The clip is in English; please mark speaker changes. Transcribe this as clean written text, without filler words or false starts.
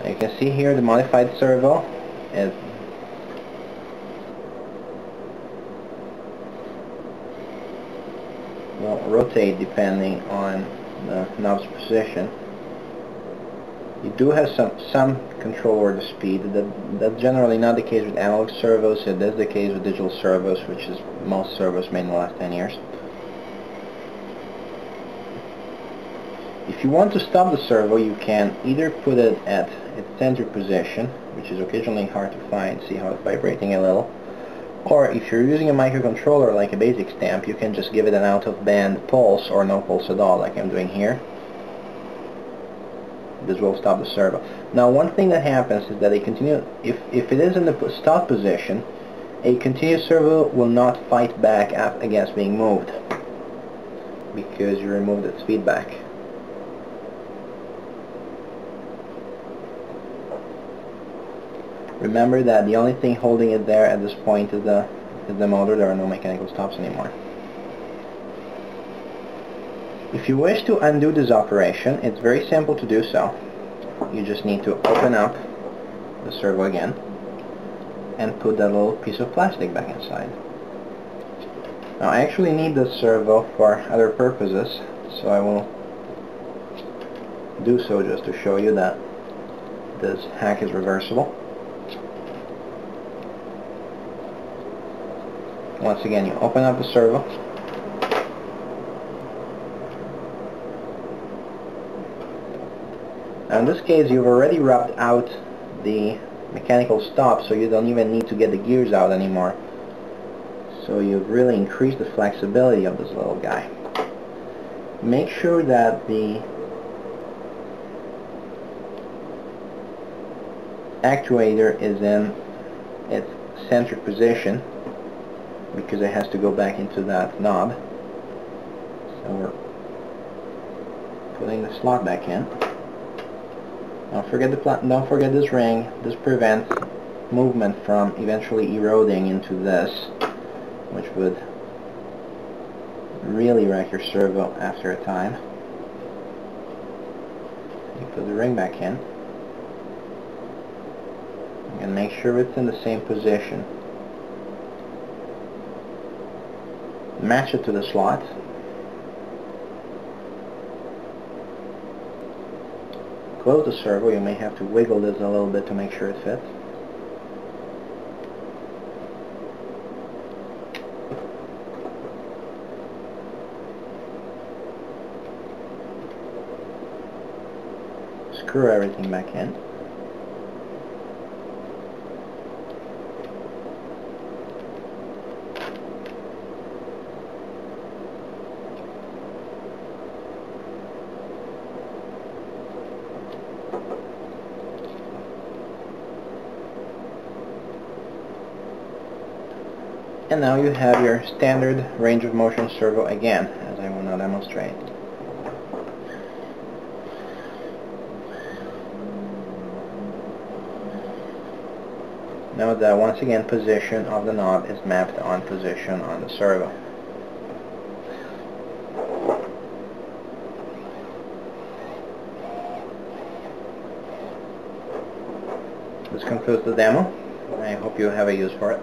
Speaker 1: You can see here the modified servo is will rotate depending on the knob's position. You do have some control over the speed. That's generally not the case with analog servos. It is the case with digital servos, which is most servos made in the last 10 years. If you want to stop the servo, you can either put it at its center position, which is occasionally hard to find. See how it's vibrating a little. Or if you're using a microcontroller like a basic stamp, you can just give it an out-of-band pulse or no pulse at all, like I'm doing here. This will stop the servo. Now, one thing that happens is that if it is in the stop position, a continuous servo will not fight back against being moved because you removed its feedback. Remember that the only thing holding it there at this point is the motor. There are no mechanical stops anymore. If you wish to undo this operation, it's very simple to do so. You just need to open up the servo again and put that little piece of plastic back inside. Now, I actually need this servo for other purposes, so I will do so just to show you that this hack is reversible. Once again, you open up the servo. Now in this case, you've already rubbed out the mechanical stop, so you don't even need to get the gears out anymore. So you've really increased the flexibility of this little guy. Make sure that the actuator is in its centric position, because it has to go back into that knob. So we're putting the slot back in. Don't forget this ring. This prevents movement from eventually eroding into this, which would really wreck your servo after a time. You put the ring back in and make sure it's in the same position. Match it to the slot. Close the servo. You may have to wiggle this a little bit to make sure it fits. Screw everything back in. And now you have your standard range of motion servo again, as I will now demonstrate. Note that once again position of the knob is mapped on position on the servo. This concludes the demo. I hope you have a use for it.